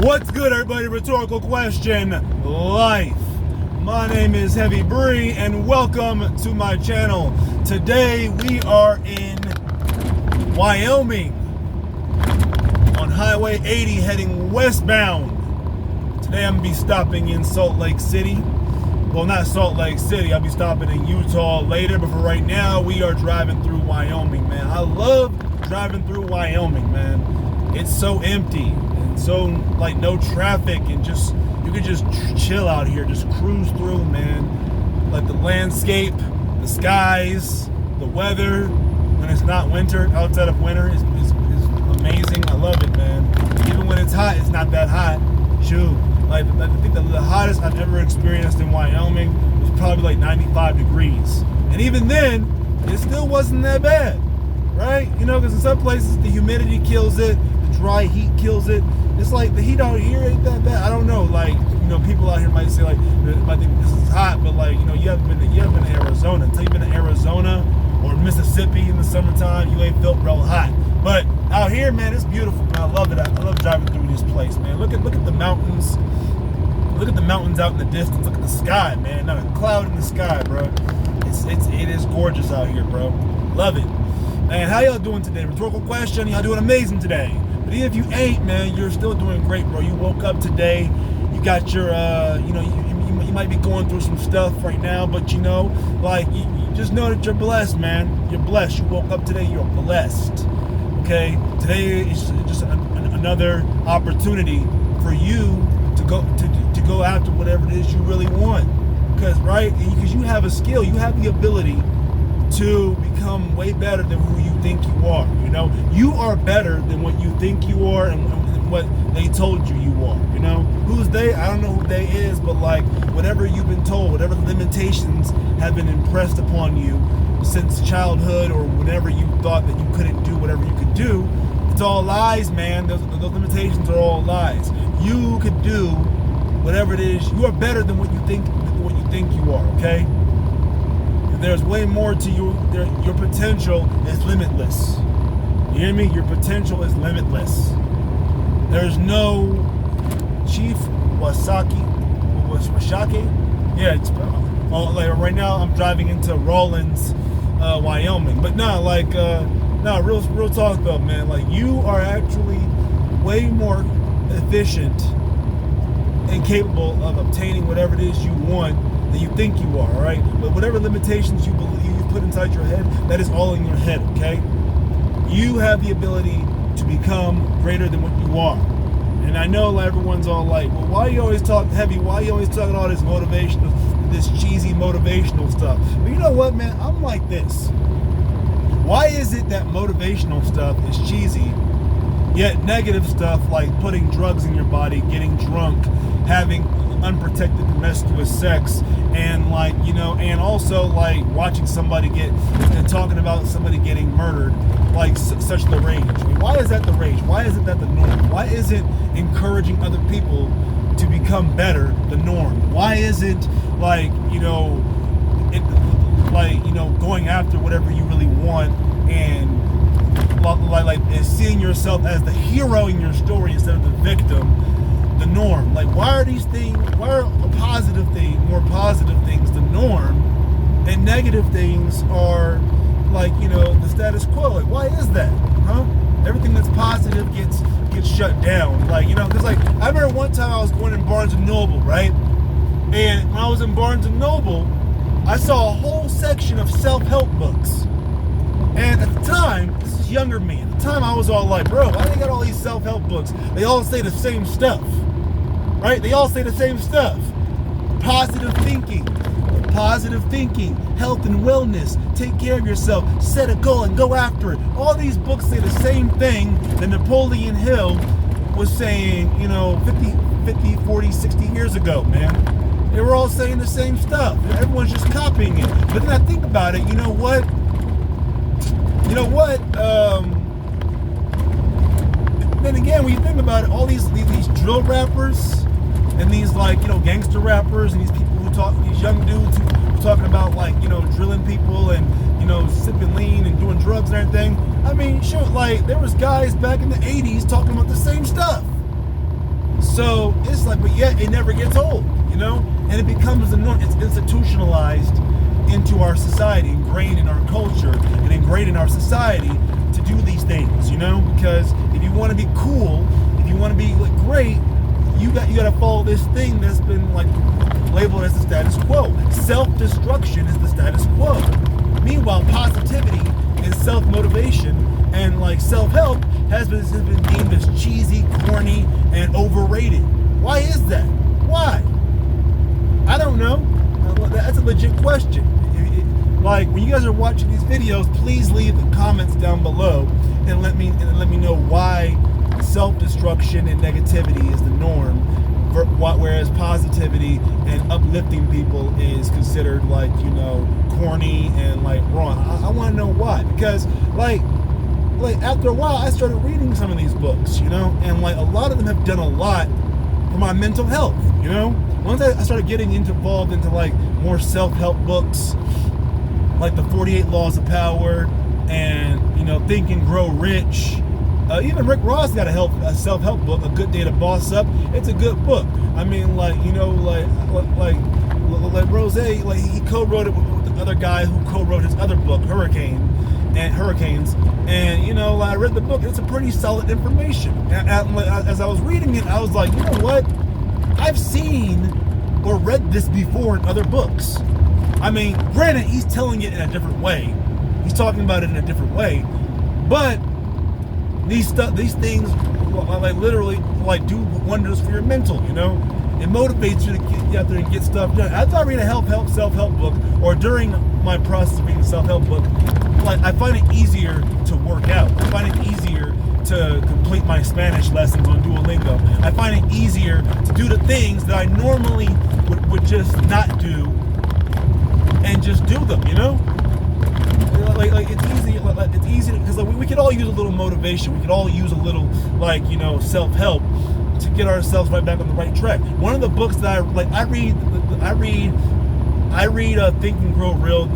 What's good, everybody? Rhetorical question, life. My name is Heavy Bree, and welcome to my channel. Today we are in Wyoming on Highway 80 heading westbound. Today I'm going to be stopping in Salt Lake City. Well, not Salt Lake City. I'll be stopping in Utah later, but for right now, we are driving through Wyoming, man. I love driving through Wyoming, man. It's so empty and so, like, no traffic, and just, you can just chill out here, just cruise through, man. Like, the landscape, the skies, the weather, when it's not winter, outside of winter, is amazing. I love it, man. Even when it's hot, it's not that hot. Shoot. Like, I think the hottest I've ever experienced in Wyoming was probably like 95 degrees. And even then, it still wasn't that bad, right? You know, because in some places, the humidity kills it, the dry heat kills it. It's like the heat out here ain't that bad. I don't know, like, you know, people out here might say, like, I think this is hot, but, like, you know, you haven't been to Arizona. Until you've been to Arizona or Mississippi in the summertime, you ain't felt real hot. But out here, man, it's beautiful, man. I love it. I love driving through this place, man. Look at the mountains. Look at the mountains out in the distance. Look at the sky, man. Not a cloud in the sky, bro. It is gorgeous out here, bro. Love it. Man, how y'all doing today? Rhetorical question. Y'all doing amazing today. But even if you ain't, man, you're still doing great, bro. You woke up today. You got your, you know, you might be going through some stuff right now, but, you know, like, you just know that you're blessed, man. You're blessed. You woke up today. You're blessed. Okay? Today is just another opportunity for you to go after whatever it is you really want, because you have a skill, you have the ability to become way better than who you think you are. You know, you are better than what you think you are and what they told you you are. You know, who's they? I don't know who they is, but, like, whatever you've been told, whatever limitations have been impressed upon you since childhood, or whenever you thought that you couldn't do whatever you could do, it's all lies, man. Those limitations are all lies. You could do whatever it is. You are better than what you think you are, okay? There's way more to you. Your potential is limitless. You hear me? Your potential is limitless. There's no Chief Wasake. Yeah, it's like right now I'm driving into Rawlins, Wyoming. But real talk though, man. Like, you are actually way more efficient and capable of obtaining whatever it is you want than you think you are, all right? But whatever limitations you believe you put inside your head, that is all in your head, okay? You have the ability to become greater than what you are. And I know everyone's all like, well, why you always talk heavy? Why you always talking all this motivational, this cheesy motivational stuff? But you know what, man? I'm like this. Why is it that motivational stuff is cheesy, yet negative stuff like putting drugs in your body, getting drunk, having unprotected promiscuous sex, and, like, you know, and also, like, watching somebody and talking about somebody getting murdered, like, such the rage? I mean, why is that the rage? Why isn't that the norm? Why isn't encouraging other people to become better the norm? Why isn't, like, you know, going after whatever you really want, and like seeing yourself as the hero in your story instead of the victim, the norm? Like, why are more positive things the norm, and negative things are, like, you know, the status quo? Like, why is that? Huh? Everything that's positive gets shut down. Like, you know, because, like, I remember one time I was going in Barnes & Noble, right? And when I was in Barnes & Noble, I saw a whole section of self-help books. And at the time, this is younger me, at the time I was all like, bro, why they got all these self-help books? They all say the same stuff, right? They all say the same stuff. Positive thinking, health and wellness, take care of yourself, set a goal and go after it. All these books say the same thing that Napoleon Hill was saying, you know, 50, 40, 60 years ago, man. They were all saying the same stuff. Everyone's just copying it. But then I think about it, you know what? Then again, when you think about it, all these drill rappers and these, like, you know, gangster rappers and these people who talk, these young dudes who are talking about, like, you know, drilling people and, you know, sipping lean and doing drugs and everything. I mean, shoot, like, there was guys back in the 80s talking about the same stuff. So it's like, but yet it never gets old, you know? And it becomes the norm. It's institutionalized into our society, ingrained in our culture, and ingrained in our society to do these things, you know? Because if you want to be cool, if you want to be like great, you got to follow this thing that's been like labeled as the status quo. Self-destruction is the status quo. Meanwhile, positivity and self-motivation and like self-help has been deemed as cheesy, corny, and overrated. Why is that? Why? I don't know. That's a legit question. Like, when you guys are watching these videos, please leave the comments down below and let me know why self-destruction and negativity is the norm, whereas positivity and uplifting people is considered like, you know, corny and like wrong. I want to know why, because like after a while I started reading some of these books, you know, and like a lot of them have done a lot for my mental health, you know. Once I started getting involved into like more self-help books, like the 48 Laws of Power and, you know, Think and Grow Rich. Even Rick Ross got a self-help book, A Good Day to Boss Up. It's a good book. I mean, like, you know, like Rose, like he co-wrote it with the other guy who co-wrote his other book, Hurricanes. And you know, I read the book. It's a pretty solid information. And as I was reading it, I was like, you know what? I've seen or read this before in other books. I mean, granted, he's telling it in a different way. He's talking about it in a different way, but these things like literally like do wonders for your mental, you know. It motivates you to get out there and get stuff done. After I read a self-help book, or during my process of reading a self-help book, like I find it easier to work out. I find it easier to complete my Spanish lessons on Duolingo. I find it easier to do the things that I normally would just not do, and just do them, you know. Like it's easy. It's easy because like, we could all use a little motivation. We could all use a little, like, you know, self-help to get ourselves right back on the right track. One of the books that I read Think and Grow Real,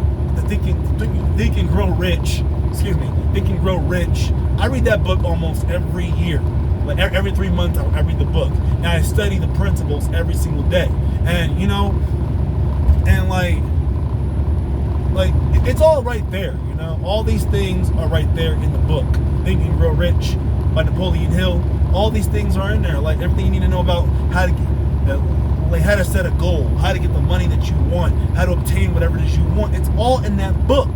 Think and Grow Rich. Excuse me, Think and Grow Rich. I read that book almost every year. Like every 3 months, I read the book, and I study the principles every single day. And you know, and like it's all right there, you know. All these things are right there in the book. Think and Grow Rich by Napoleon Hill. All these things are in there. Like everything you need to know about how to get, like how to set a goal, how to get the money that you want, how to obtain whatever it is you want. It's all in that book,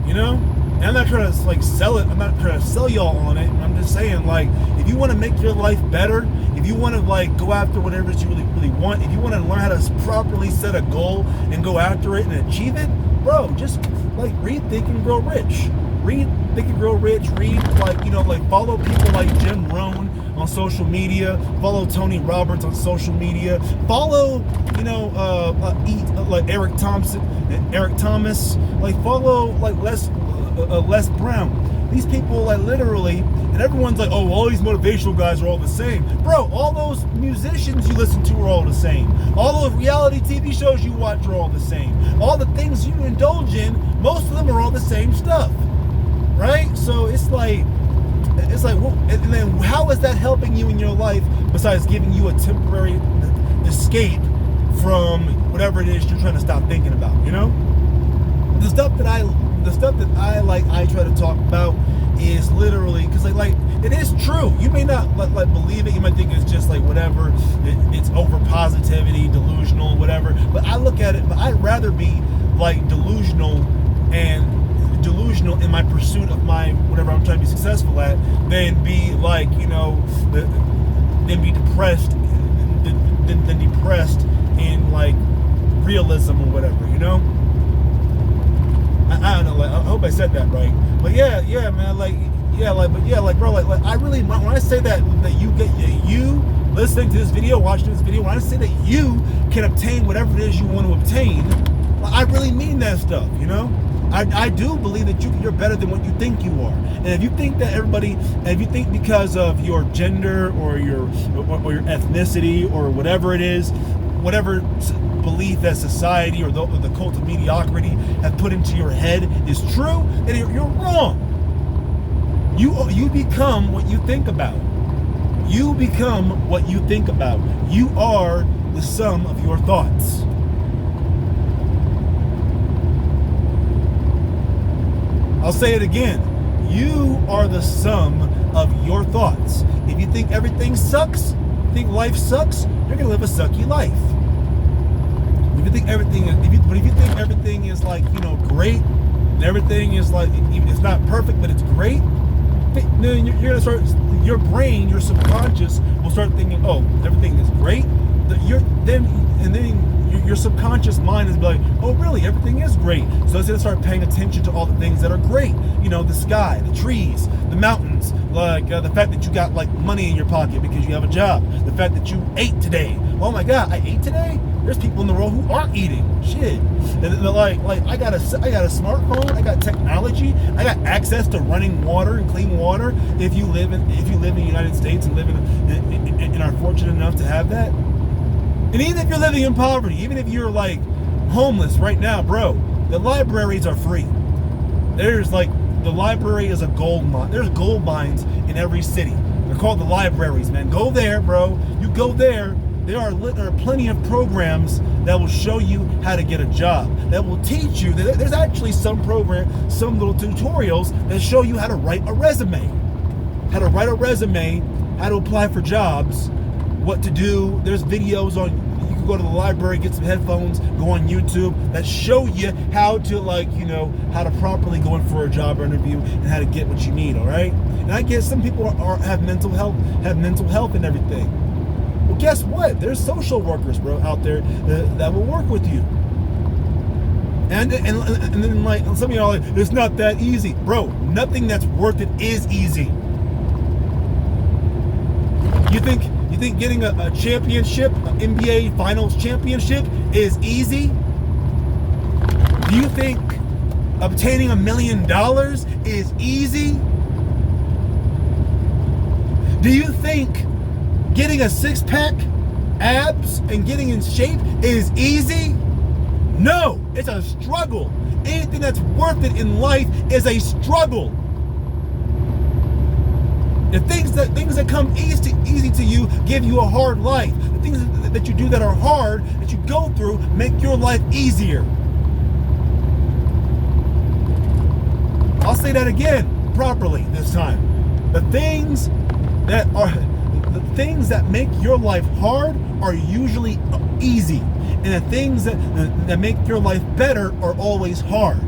you know. And I'm not trying to like sell it. I'm not trying to sell y'all on it. I'm just saying, like, if you want to make your life better, if you want to like go after whatever it is you really want, if you want to learn how to properly set a goal and go after it and achieve it, bro, just like read Think and Grow Rich. Read Think and Grow Rich. Read, like, you know, like follow people like Jim Rohn on social media. Follow Tony Roberts on social media. Follow, you know, like Eric Thomas. Like follow like Les Brown. These people, like, literally, and everyone's like, oh, all these motivational guys are all the same. Bro, all those musicians you listen to are all the same. All those reality TV shows you watch are all the same. All the things you indulge in, most of them are all the same stuff, right? So it's like, well, and then how is that helping you in your life besides giving you a temporary escape from whatever it is you're trying to stop thinking about, you know? The stuff that I try to talk about is literally, because like it is true. You may not like believe it. You might think it's just like whatever. It's over positivity, delusional, whatever. But I look at it. But I'd rather be like delusional in my pursuit of my whatever I'm trying to be successful at, than be like, you know, than be depressed, than depressed in like realism or whatever, you know. I don't know, like, I hope I said that right. But yeah, man, bro, I really, when I say that you listening to this video, watching this video, when I say that you can obtain whatever it is you want to obtain, I really mean that stuff, you know? I do believe that you're better than what you think you are. And if you think that if you think because of your gender or your ethnicity or whatever it is, whatever belief that society or the cult of mediocrity have put into your head is true, then you're wrong. You become what you think about. You become what you think about. You are the sum of your thoughts. I'll say it again. You are the sum of your thoughts. If you think everything sucks, think life sucks, you're gonna live a sucky life. If you think everything is like, great, and everything is like, it's not perfect, but it's great, then you're gonna start, your brain, your subconscious will start thinking, oh, everything is great. Your subconscious mind is like, oh, really, everything is great. So it's gonna start paying attention to all the things that are great. The sky, the trees, the mountains, like the fact that you got like money in your pocket because you have a job. The fact that you ate today. Oh my God, I ate today? There's people in the world who aren't eating. Shit. And they're like I got a smartphone. I got technology. I got access to running water and clean water. If you live in the United States and and are fortunate enough to have that. And even if you're living in poverty, even if you're like homeless right now, bro, the libraries are free. The library is a gold mine. There's gold mines in every city. They're called the libraries, man. Go there, bro. You go there. There are plenty of programs that will show you how to get a job, that will teach you. There's actually some little tutorials that show you how to write a resume, how to apply for jobs, what to do. There's videos on, you can go to the library, get some headphones, go on YouTube that show you how to how to properly go in for a job interview and how to get what you need, all right? And I guess some people have mental health and everything. Well, guess what? There's social workers, bro, out there that will work with you. And then like some of y'all are like, it's not that easy. Bro, nothing that's worth it is easy. You think getting a championship, an NBA Finals championship is easy? Do you think obtaining $1 million is easy? Do you think getting a six-pack, abs, and getting in shape is easy? No, it's a struggle. Anything that's worth it in life is a struggle. The things that come easy to you give you a hard life. The things that you do that are hard, that you go through, make your life easier. I'll say that again properly this time. The things that make your life hard are usually easy. And the things that make your life better are always hard.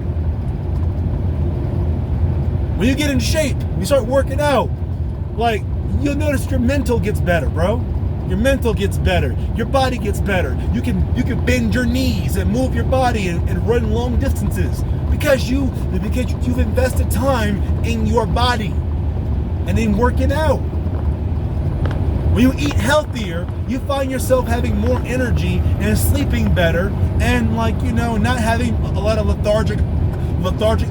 When you get in shape, you start working out, like, you'll notice your mental gets better, bro. Your mental gets better. Your body gets better. You can bend your knees and move your body and run long distances because you've invested time in your body and in working out. When you eat healthier, you find yourself having more energy and sleeping better and not having a lot of lethargic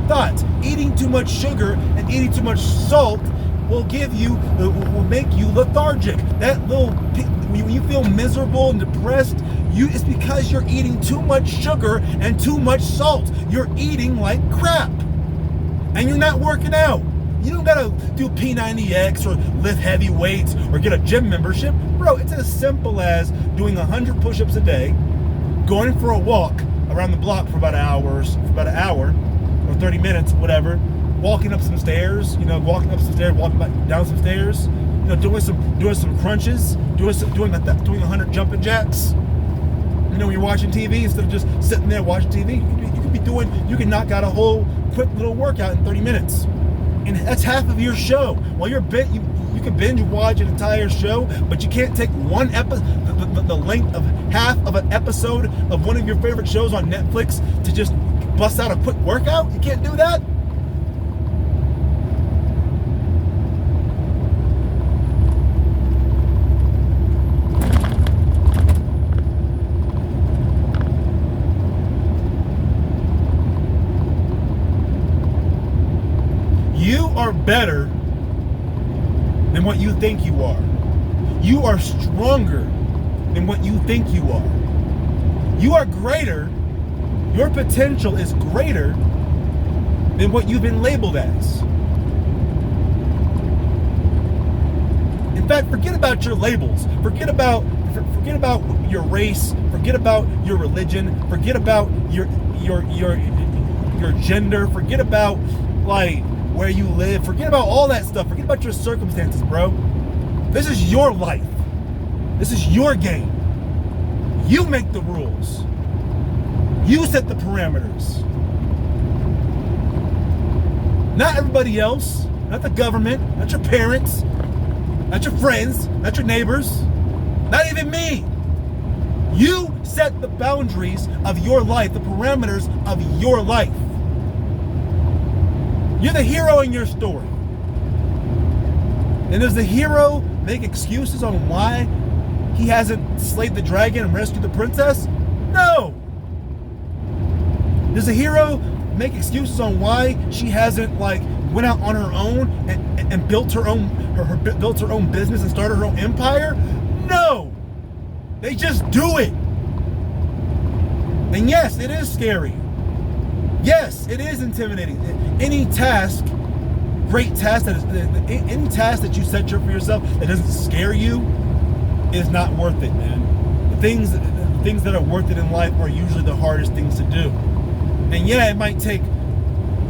thoughts. Eating too much sugar and eating too much salt will make you lethargic. When you feel miserable and depressed, it's because you're eating too much sugar and too much salt. You're eating like crap. And you're not working out. You don't gotta do P90X or lift heavy weights or get a gym membership. Bro, it's as simple as doing 100 push-ups a day, going for a walk around the block for about an hour or 30 minutes, whatever, walking up some stairs, walking back down some stairs, doing some crunches, doing 100 jumping jacks. When you're watching TV, instead of just sitting there watching TV, you can knock out a whole quick little workout in 30 minutes. And that's half of your show. While you can binge watch an entire show, but you can't take one episode, the length of half of an episode of one of your favorite shows on Netflix to just bust out a quick workout. You can't do that. You are better than what you think you are. You are stronger than what you think you are. You are greater. Your potential is greater than what you've been labeled as. And In fact, forget about your labels. Forget about your race. Forget about your religion. Forget about your gender. Forget about like where you live. Forget about all that stuff. Forget about your circumstances, bro. This is your life. This is your game. You make the rules. You set the parameters. Not everybody else. Not the government. Not your parents. Not your friends. Not your neighbors. Not even me. You set the boundaries of your life, the parameters of your life. You're the hero in your story. And does the hero make excuses on why he hasn't slayed the dragon and rescued the princess? No. Does the hero make excuses on why she hasn't like went out on her own and built her own business and started her own empire? No. They just do it. And yes, it is scary. Yes, it is intimidating. Any task, great task any task that you set for yourself that doesn't scare you is not worth it, man. The things that are worth it in life are usually the hardest things to do. And yeah, it might take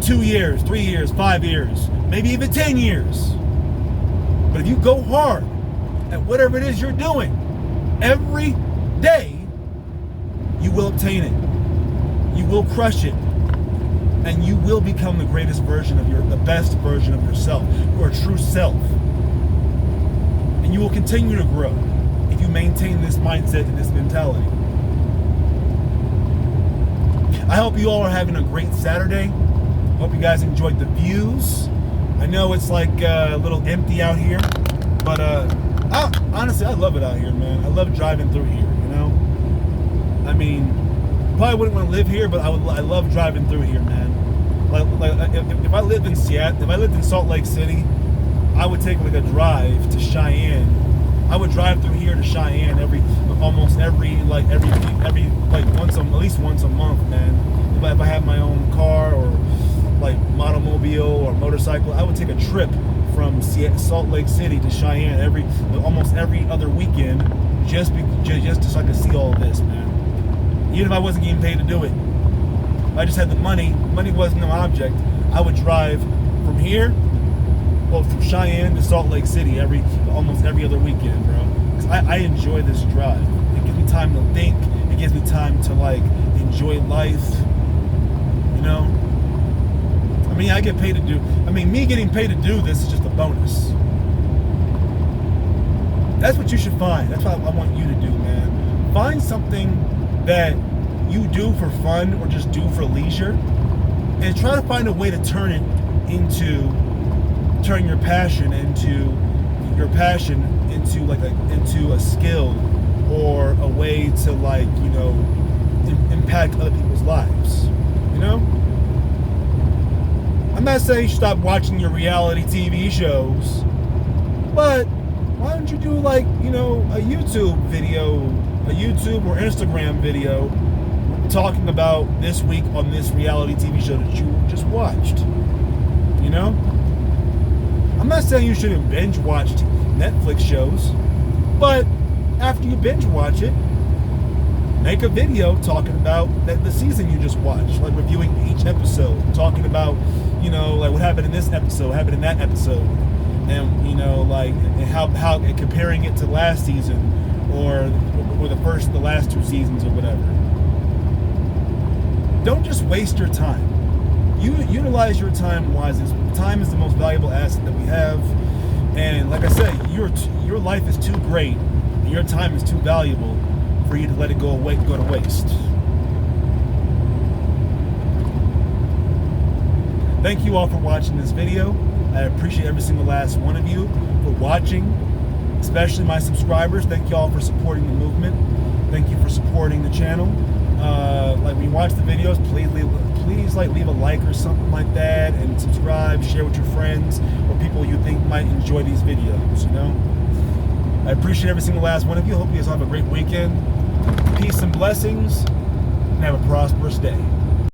2 years, 3 years, 5 years, maybe even 10 years. But if you go hard at whatever it is you're doing, every day, you will obtain it. You will crush it. And you will become the greatest version of the best version of yourself, your true self. And you will continue to grow if you maintain this mindset and this mentality. I hope you all are having a great Saturday. Hope you guys enjoyed the views. I know it's like a little empty out here, but honestly, I love it out here, man. I love driving through here, you know? I mean, probably wouldn't want to live here, but I love driving through here, man. Like if I lived in Seattle, if I lived in Salt Lake City, I would take like a drive to Cheyenne. I would drive through here to Cheyenne at least once a month, man. If I had my own car or like motomobile or motorcycle, I would take a trip from Salt Lake City to Cheyenne almost every other weekend just so I could see all of this, man. Even if I wasn't getting paid to do it. If I just had the money wasn't no object, I would drive from here, from Cheyenne to Salt Lake City almost every other weekend, bro. Because I enjoy this drive. It gives me time to think. It gives me time to like enjoy life. You know? I mean, me getting paid to do this is just a bonus. That's what you should find. That's what I want you to do, man. Find something that you do for fun or just do for leisure, and try to find a way to turn your passion into a skill or a way to like, you know, impact other people's lives. You know? I'm not saying you should stop watching your reality TV shows, but why don't you do like, you know, a YouTube or Instagram video talking about this week on this reality TV show that you just watched? You know? I'm not saying you shouldn't binge watch Netflix shows, but after you binge watch it, make a video talking about the season you just watched, like reviewing each episode, talking about, you know, like what happened in this episode, what happened in that episode, and, you know, like how comparing it to last season or the last 2 seasons or whatever. Don't just waste your time. Utilize your time wisely. Time is the most valuable asset that we have, and like I said, your life is too great, and your time is too valuable for you to let it go to waste. Thank you all for watching this video. I appreciate every single last one of you for watching, especially my subscribers. Thank you all for supporting the movement. Thank you for supporting the channel. Like when you watch the videos, please leave a like or something like that, and subscribe, share with your friends or people you think might enjoy these videos, you know? I appreciate every single last one of you. Hope you guys have a great weekend. Peace and blessings, and have a prosperous day.